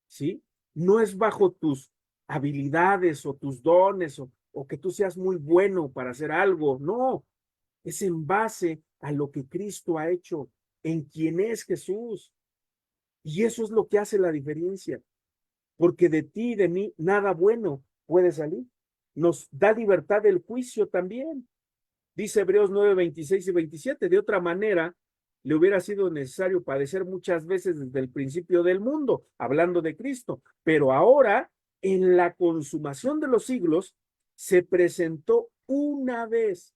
¿sí? No es bajo tus habilidades o tus dones o que tú seas muy bueno para hacer algo, no, es en base a lo que Cristo ha hecho, en quien es Jesús. Y eso es lo que hace la diferencia, porque de ti y de mí nada bueno puede salir. Nos da libertad del juicio también. Dice Hebreos 9:26 y 27. De otra manera, le hubiera sido necesario padecer muchas veces desde el principio del mundo, hablando de Cristo. Pero ahora, en la consumación de los siglos, se presentó una vez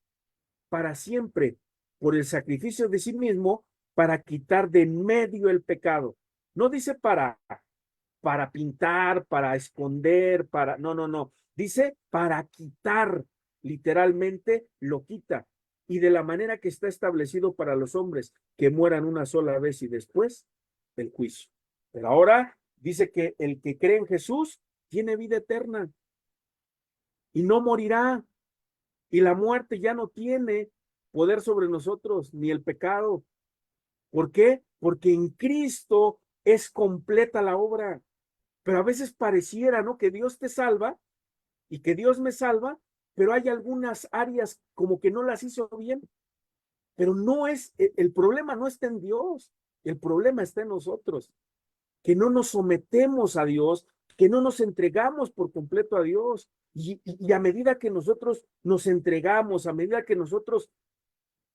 para siempre por el sacrificio de sí mismo para quitar de en medio el pecado. No dice para pintar, para esconder, para, no, no, no. Dice para quitar, literalmente lo quita. Y de la manera que está establecido para los hombres, que mueran una sola vez y después el juicio. Pero ahora dice que el que cree en Jesús tiene vida eterna y no morirá. Y la muerte ya no tiene poder sobre nosotros, ni el pecado. ¿Por qué? Porque en Cristo es completa la obra. Pero a veces pareciera, ¿no? Que Dios te salva y que Dios me salva, pero hay algunas áreas como que no las hizo bien. Pero no es, el problema no está en Dios, el problema está en nosotros, que no nos sometemos a Dios, que no nos entregamos por completo a Dios. Y a medida que nosotros nos entregamos, a medida que nosotros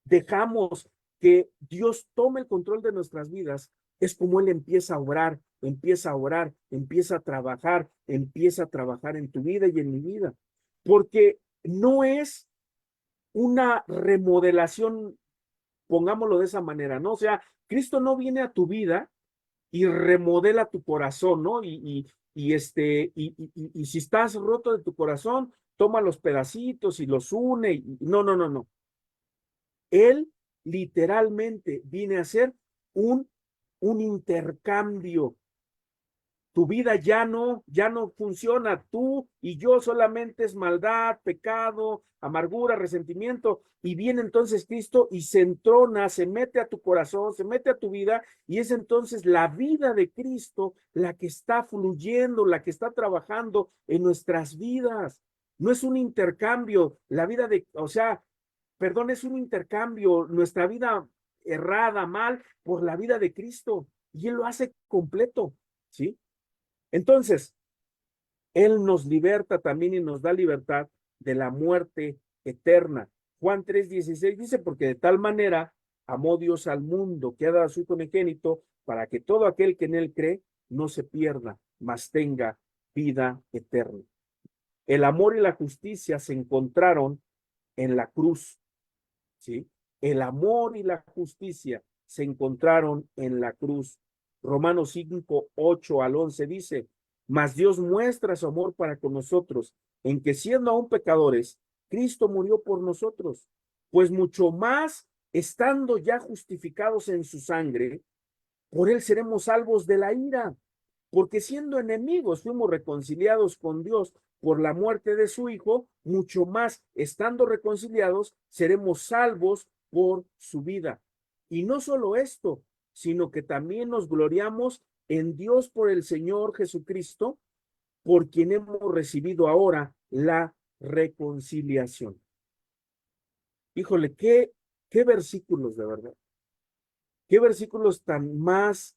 dejamos que Dios tome el control de nuestras vidas, es como Él empieza a obrar, empieza a orar, empieza a trabajar en tu vida y en mi vida. Porque no es una remodelación, pongámoslo de esa manera, ¿no? O sea, Cristo no viene a tu vida y remodela tu corazón, ¿no? Y si estás roto de tu corazón, toma los pedacitos y los une. No, no, no, no. Él literalmente viene a ser un intercambio. Tu vida ya no funciona. Tú y yo solamente es maldad, pecado, amargura, resentimiento. Y viene entonces Cristo y se entrona, se mete a tu corazón, se mete a tu vida, y es entonces la vida de Cristo la que está fluyendo, la que está trabajando en nuestras vidas. No es un intercambio, la vida de, o sea, perdón, es un intercambio, nuestra vida errada, mal, por la vida de Cristo. Y Él lo hace completo, ¿sí? Entonces, Él nos liberta también y nos da libertad de la muerte eterna. Juan 3:16 dice, porque de tal manera amó Dios al mundo que ha dado a su Hijo unigénito para que todo aquel que en Él cree no se pierda, mas tenga vida eterna. El amor y la justicia se encontraron en la cruz, ¿sí? El amor y la justicia se encontraron en la cruz. Romanos 5:8 al 11 dice, mas Dios muestra su amor para con nosotros, en que siendo aún pecadores, Cristo murió por nosotros, pues mucho más, estando ya justificados en su sangre, por él seremos salvos de la ira, porque siendo enemigos fuimos reconciliados con Dios por la muerte de su Hijo, mucho más, estando reconciliados, seremos salvos por su vida. Y no solo esto, sino que también nos gloriamos en Dios por el Señor Jesucristo, por quien hemos recibido ahora la reconciliación. Híjole, qué versículos de verdad. Qué versículos tan más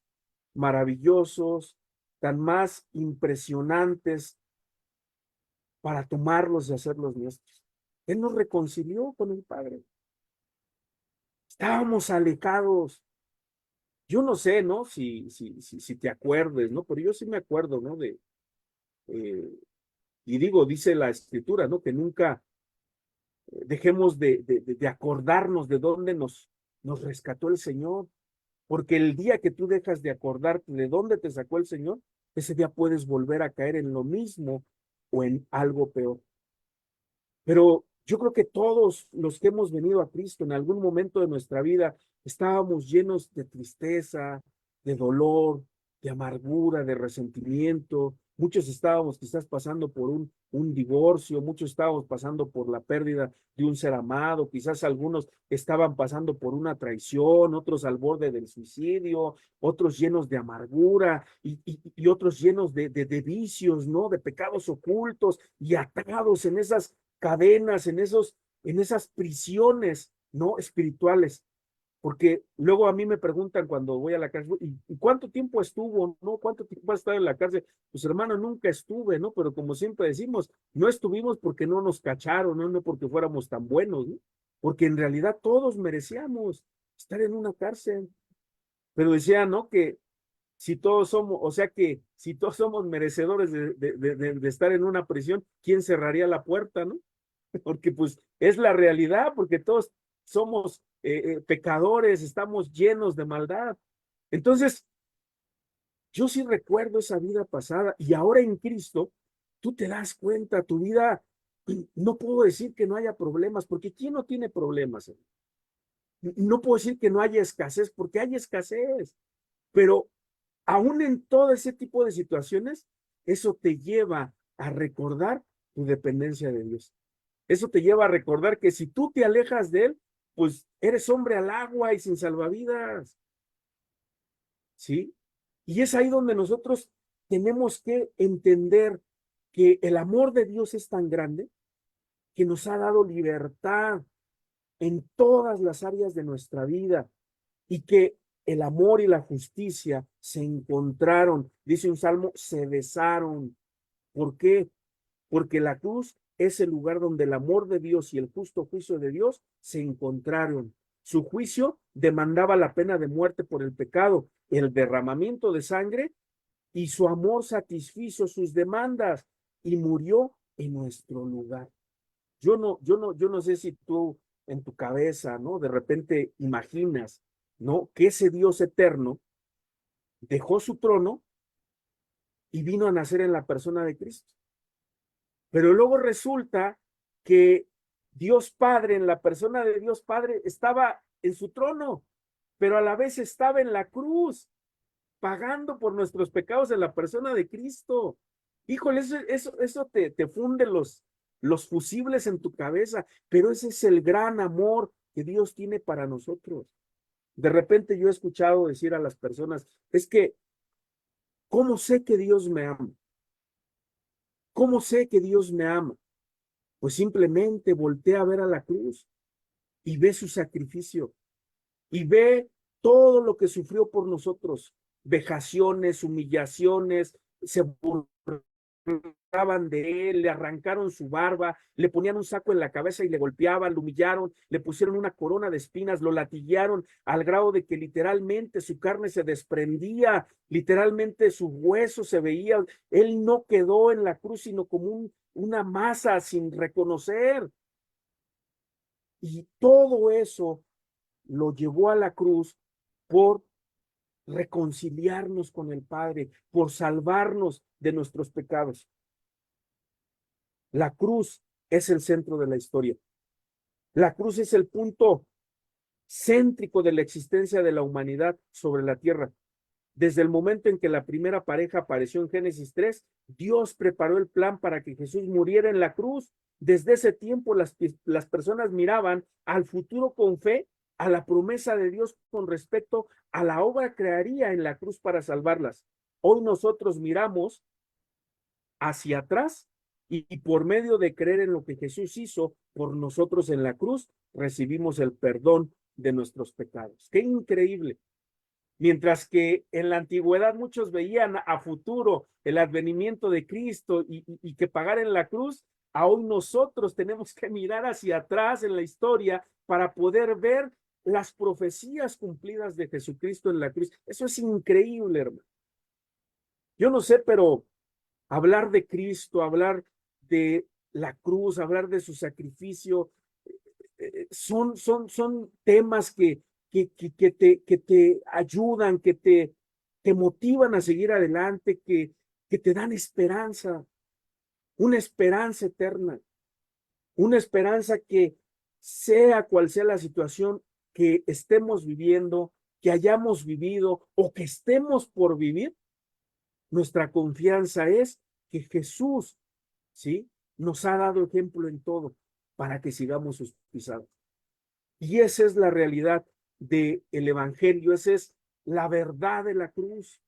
maravillosos, tan más impresionantes para tomarlos y hacerlos nuestros. Él nos reconcilió con el Padre. Estábamos alejados. Yo no sé, ¿no? Si te acuerdes, ¿no? Pero yo sí me acuerdo, ¿no? Eh, y digo, dice la Escritura, ¿no? Que nunca dejemos de acordarnos de dónde nos rescató el Señor. Porque el día que tú dejas de acordarte de dónde te sacó el Señor, ese día puedes volver a caer en lo mismo o en algo peor. Pero yo creo que todos los que hemos venido a Cristo en algún momento de nuestra vida estábamos llenos de tristeza, de dolor, de amargura, de resentimiento. Muchos estábamos quizás pasando por un divorcio, muchos estábamos pasando por la pérdida de un ser amado, quizás algunos estaban pasando por una traición, otros al borde del suicidio, otros llenos de amargura y otros llenos de vicios, ¿no? De pecados ocultos y atados en esas cadenas, en esas prisiones, ¿no? Espirituales. Porque luego a mí me preguntan cuando voy a la cárcel, ¿y cuánto tiempo estuvo, no? ¿Cuánto tiempo ha estado en la cárcel? Pues hermano, nunca estuve, ¿no? Pero como siempre decimos, no estuvimos porque no nos cacharon, ¿no? No porque fuéramos tan buenos, ¿no? Porque en realidad todos merecíamos estar en una cárcel. Pero decía, ¿no? Que si todos somos, o sea que si todos somos merecedores de estar en una prisión, ¿quién cerraría la puerta, no? Porque pues es la realidad, porque todos somos pecadores, estamos llenos de maldad. Entonces, yo sí recuerdo esa vida pasada y ahora en Cristo, tú te das cuenta, tu vida, no puedo decir que no haya problemas, porque ¿quién no tiene problemas? No puedo decir que no haya escasez, porque hay escasez, pero aún en todo ese tipo de situaciones, eso te lleva a recordar tu dependencia de Dios. Eso te lleva a recordar que si tú te alejas de Él, pues eres hombre al agua y sin salvavidas, ¿sí? Y es ahí donde nosotros tenemos que entender que el amor de Dios es tan grande que nos ha dado libertad, en todas las áreas de nuestra vida y que el amor y la justicia se encontraron, dice un salmo, se besaron. ¿Por qué? Porque la cruz es el lugar donde el amor de Dios y el justo juicio de Dios se encontraron. Su juicio demandaba la pena de muerte por el pecado, el derramamiento de sangre, y su amor satisfizo sus demandas y murió en nuestro lugar. Yo no sé si tú en tu cabeza, ¿no? De repente imaginas, ¿no? Que ese Dios eterno dejó su trono y vino a nacer en la persona de Cristo. Pero luego resulta que Dios Padre, en la persona de Dios Padre, estaba en su trono, pero a la vez estaba en la cruz, pagando por nuestros pecados en la persona de Cristo. Híjole, eso te funde los fusibles en tu cabeza, pero ese es el gran amor que Dios tiene para nosotros. De repente yo he escuchado decir a las personas, es que, ¿cómo sé que Dios me ama? ¿Cómo sé que Dios me ama? Pues simplemente voltea a ver a la cruz y ve su sacrificio y ve todo lo que sufrió por nosotros, vejaciones, humillaciones, se burlaban de él, le arrancaron su barba, le ponían un saco en la cabeza y le golpeaban, lo humillaron, le pusieron una corona de espinas, lo latillaron al grado de que literalmente su carne se desprendía, literalmente su hueso se veía, él no quedó en la cruz sino como una masa sin reconocer. Y todo eso lo llevó a la cruz por reconciliarnos con el Padre, por salvarnos de nuestros pecados. La cruz es el centro de la historia. La cruz es el punto céntrico de la existencia de la humanidad sobre la tierra. Desde el momento en que la primera pareja apareció en Génesis 3, Dios preparó el plan para que Jesús muriera en la cruz. Desde ese tiempo las personas miraban al futuro con fe, a la promesa de Dios con respecto a la obra que haría en la cruz para salvarlas. Hoy nosotros miramos hacia atrás y por medio de creer en lo que Jesús hizo por nosotros en la cruz, recibimos el perdón de nuestros pecados. ¡Qué increíble! Mientras que en la antigüedad muchos veían a futuro el advenimiento de Cristo y que pagar en la cruz, a hoy nosotros tenemos que mirar hacia atrás en la historia para poder ver las profecías cumplidas de Jesucristo en la cruz. Eso es increíble, hermano. Yo no sé, pero hablar de Cristo, hablar de la cruz, hablar de su sacrificio, son temas que te ayudan, te motivan a seguir adelante, que te dan esperanza, una esperanza eterna, una esperanza que sea cual sea la situación que estemos viviendo, que hayamos vivido o que estemos por vivir, nuestra confianza es que Jesús, ¿sí? Nos ha dado ejemplo en todo para que sigamos sus pisadas. Y esa es la realidad del Evangelio, esa es la verdad de la cruz,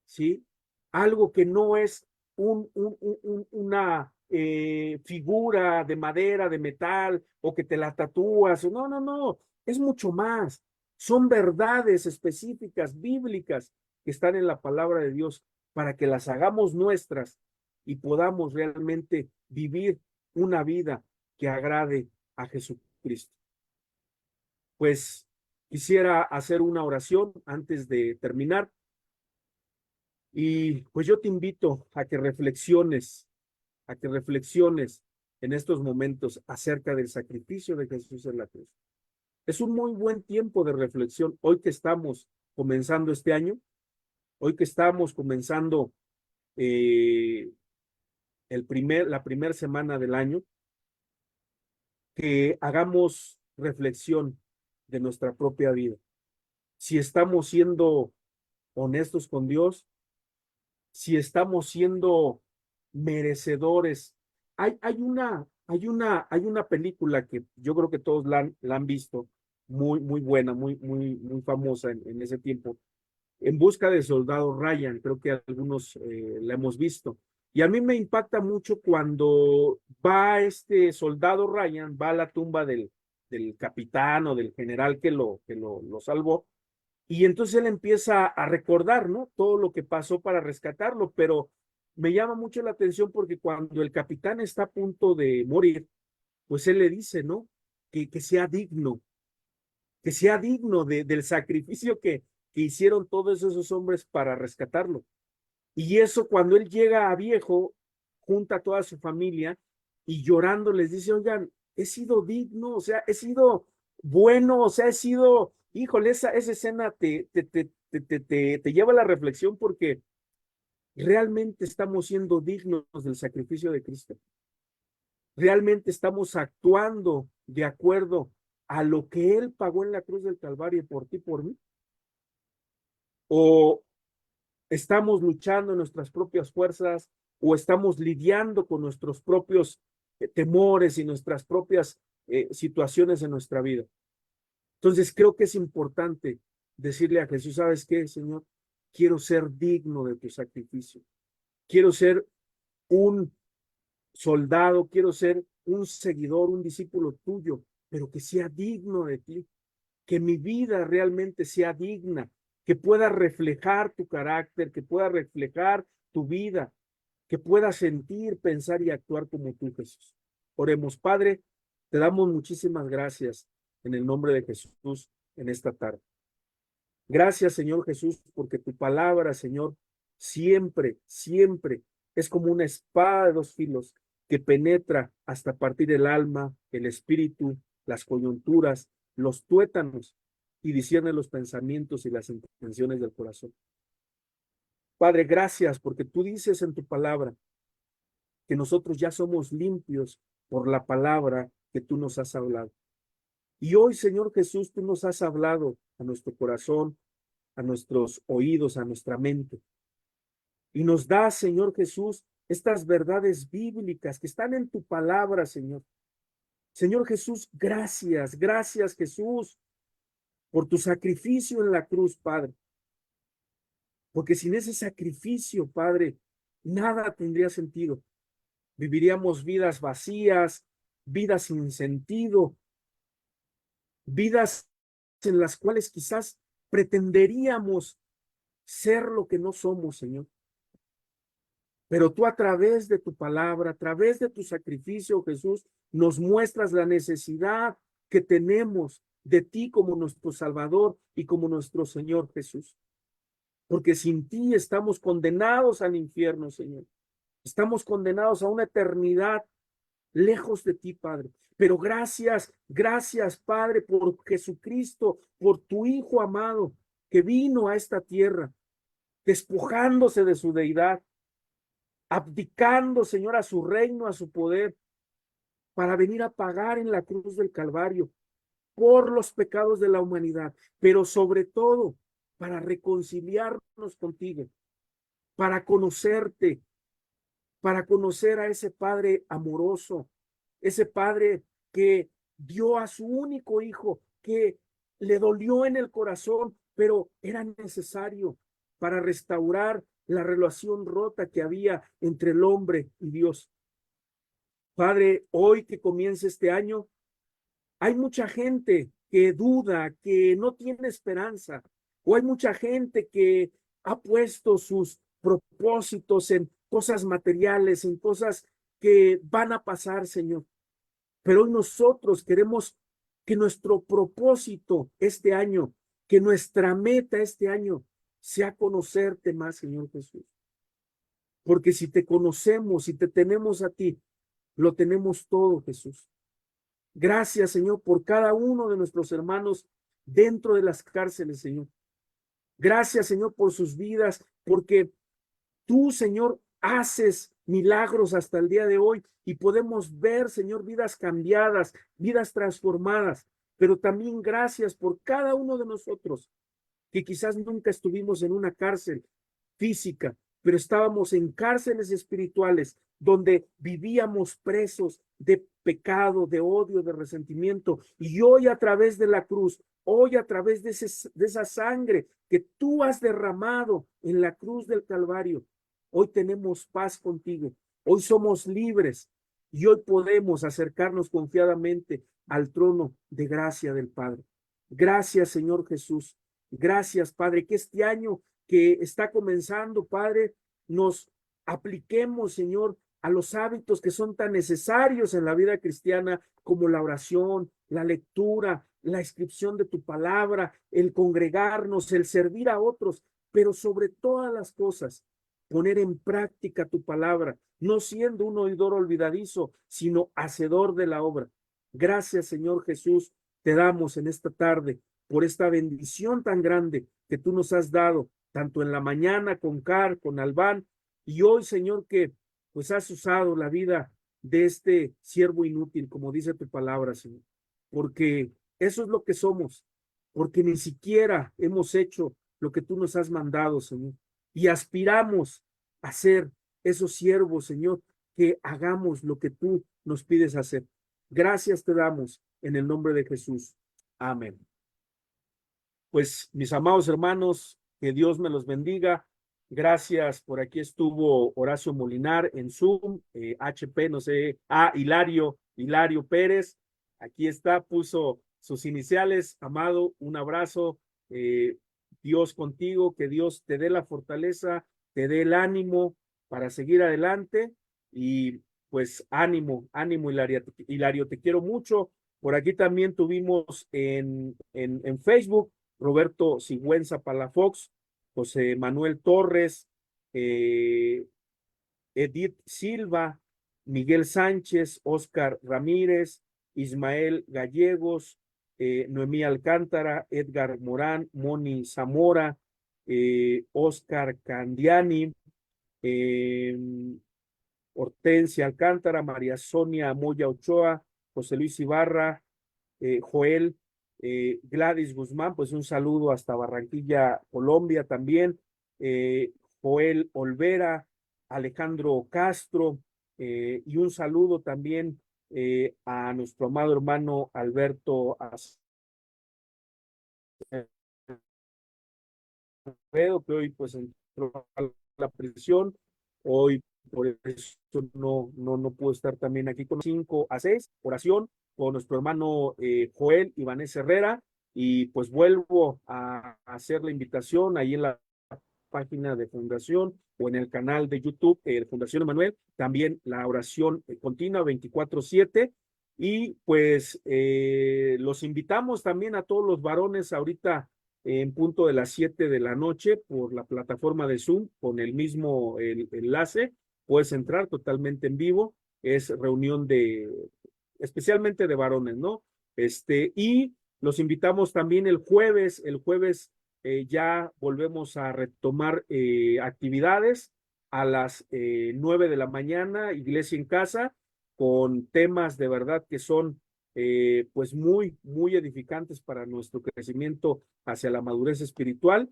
¿sí? Algo que no es una figura de madera, de metal, o que te la tatúas, no, no, no, es mucho más. Son verdades específicas, bíblicas, que están en la palabra de Dios para que las hagamos nuestras y podamos realmente vivir una vida que agrade a Jesucristo. Pues quisiera hacer una oración antes de terminar y pues yo te invito a que reflexiones en estos momentos acerca del sacrificio de Jesús en la cruz. Es un muy buen tiempo de reflexión hoy que estamos comenzando este año, hoy que estamos comenzando eh, la primera semana del año, que hagamos reflexión de nuestra propia vida. Si estamos siendo honestos con Dios, si estamos siendo merecedores. Hay una película que yo creo que todos la han visto, muy, muy buena, muy famosa en ese tiempo, En busca del soldado Ryan, creo que algunos la hemos visto. Y a mí me impacta mucho cuando va este soldado Ryan, va a la tumba del capitán o del general que lo salvó. Y entonces él empieza a recordar, ¿no? Todo lo que pasó para rescatarlo, pero me llama mucho la atención porque cuando el capitán está a punto de morir, pues él le dice, ¿no? Que sea digno del sacrificio que hicieron todos esos hombres para rescatarlo. Y eso cuando él llega a viejo, junta a toda su familia y llorando les dice, oigan, he sido digno, o sea, he sido bueno, o sea, he sido, híjole, esa escena te lleva a la reflexión porque realmente estamos siendo dignos del sacrificio de Cristo. Realmente estamos actuando de acuerdo a lo que Él pagó en la cruz del Calvario por ti, por mí. O estamos luchando en nuestras propias fuerzas o estamos lidiando con nuestros propios temores y nuestras propias situaciones en nuestra vida. Entonces creo que es importante decirle a Jesús, ¿sabes qué, Señor? Quiero ser digno de tu sacrificio. Quiero ser un soldado, quiero ser un seguidor, un discípulo tuyo, pero que sea digno de ti, que mi vida realmente sea digna, que pueda reflejar tu carácter, que pueda reflejar tu vida, que pueda sentir, pensar y actuar como tú, Jesús. Oremos, Padre, te damos muchísimas gracias en el nombre de Jesús en esta tarde. Gracias, Señor Jesús, porque tu palabra, Señor, siempre, siempre es como una espada de dos filos que penetra hasta partir el alma, el espíritu, las coyunturas, los tuétanos y discierne los pensamientos y las intenciones del corazón. Padre, gracias porque tú dices en tu palabra que nosotros ya somos limpios por la palabra que tú nos has hablado. Y hoy, Señor Jesús, tú nos has hablado a nuestro corazón, a nuestros oídos, a nuestra mente. Y nos da, Señor Jesús, estas verdades bíblicas que están en tu palabra, Señor. Señor Jesús, gracias, gracias Jesús por tu sacrificio en la cruz, Padre. Porque sin ese sacrificio, Padre, nada tendría sentido. Viviríamos vidas vacías, vidas sin sentido, vidas en las cuales quizás pretenderíamos ser lo que no somos, Señor. Pero tú a través de tu palabra, a través de tu sacrificio, Jesús, nos muestras la necesidad que tenemos de ti como nuestro Salvador y como nuestro Señor Jesús. Porque sin ti estamos condenados al infierno, Señor. Estamos condenados a una eternidad lejos de ti, Padre. Pero gracias, gracias, Padre, por Jesucristo, por tu Hijo amado, que vino a esta tierra, despojándose de su deidad, abdicando, Señor, a su reino, a su poder, para venir a pagar en la cruz del Calvario por los pecados de la humanidad, pero sobre todo para reconciliarnos contigo, para conocerte, para conocer a ese Padre amoroso, ese Padre que dio a su único hijo, que le dolió en el corazón, pero era necesario para restaurar la relación rota que había entre el hombre y Dios. Padre, hoy que comienza este año, hay mucha gente que duda, que no tiene esperanza, o hay mucha gente que ha puesto sus propósitos en cosas materiales, en cosas que van a pasar, Señor. Pero hoy nosotros queremos que nuestro propósito este año, que nuestra meta este año sea conocerte más, Señor Jesús. Porque si te conocemos, si te tenemos a ti, lo tenemos todo, Jesús. Gracias, Señor, por cada uno de nuestros hermanos dentro de las cárceles, Señor. Gracias, Señor, por sus vidas, porque tú, Señor, haces milagros hasta el día de hoy y podemos ver, Señor, vidas cambiadas, vidas transformadas. Pero también gracias por cada uno de nosotros que quizás nunca estuvimos en una cárcel física, pero estábamos en cárceles espirituales donde vivíamos presos de pecado, de odio, de resentimiento. Y hoy a través de la cruz, hoy a través de esa sangre que tú has derramado en la cruz del Calvario, hoy tenemos paz contigo. Hoy somos libres y hoy podemos acercarnos confiadamente al trono de gracia del Padre. Gracias, Señor Jesús. Gracias, Padre, que este año que está comenzando, Padre, nos apliquemos, Señor, a los hábitos que son tan necesarios en la vida cristiana, como la oración, la lectura, la inscripción de tu palabra, el congregarnos, el servir a otros, pero sobre todas las cosas, poner en práctica tu palabra, no siendo un oidor olvidadizo, sino hacedor de la obra. Gracias, Señor Jesús, te damos en esta tarde por esta bendición tan grande que tú nos has dado, tanto en la mañana con Car, con Albán, y hoy, Señor, que pues has usado la vida de este siervo inútil, como dice tu palabra, Señor, porque eso es lo que somos, porque ni siquiera hemos hecho lo que tú nos has mandado, Señor, y aspiramos a ser esos siervos, Señor, que hagamos lo que tú nos pides hacer. Gracias te damos en el nombre de Jesús. Amén. Pues mis amados hermanos, que Dios me los bendiga. Gracias, por aquí estuvo Horacio Molinar en Zoom, HP, no sé, Hilario Pérez, aquí está, puso sus iniciales. Amado, un abrazo, Dios contigo, que Dios te dé la fortaleza, te dé el ánimo para seguir adelante, y pues ánimo, Hilario, te quiero mucho. Por aquí también tuvimos en Facebook Roberto Sigüenza Palafox, José Manuel Torres, Edith Silva, Miguel Sánchez, Oscar Ramírez, Ismael Gallegos, Noemí Alcántara, Edgar Morán, Moni Zamora, Oscar Candiani, Hortensia Alcántara, María Sonia Moya Ochoa, José Luis Ibarra, Joel, Gladys Guzmán, pues un saludo hasta Barranquilla, Colombia también, Joel Olvera, Alejandro Castro, y un saludo también a nuestro amado hermano Alberto Acevedo, que hoy pues entró a la prisión, hoy por eso no puedo estar también aquí con 5 a 6, oración con nuestro hermano Joel y Vanessa Herrera, y pues vuelvo a hacer la invitación ahí en la página de Fundación o en el canal de YouTube de Fundación Emanuel, también la oración continua 24/7, y pues los invitamos también a todos los varones ahorita en punto de las 7 de la noche por la plataforma de Zoom con el mismo enlace. Puedes entrar totalmente en vivo. Es reunión especialmente de varones, ¿no? Y los invitamos también el jueves. Ya volvemos a retomar actividades a las 9 de la mañana, Iglesia en Casa, con temas de verdad que son pues muy, muy edificantes para nuestro crecimiento hacia la madurez espiritual.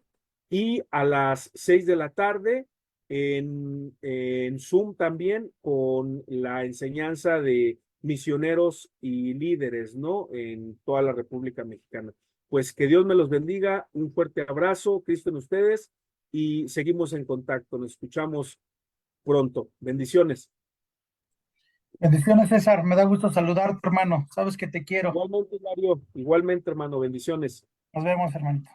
Y a las 6 de la tarde en Zoom también con la enseñanza de misioneros y líderes, ¿no? En toda la República Mexicana. Pues que Dios me los bendiga, un fuerte abrazo, Cristo en ustedes, y seguimos en contacto, nos escuchamos pronto. Bendiciones. Bendiciones, César. Me da gusto saludarte, hermano. Sabes que te quiero. Igualmente, Mario, igualmente, hermano, bendiciones. Nos vemos, hermanito.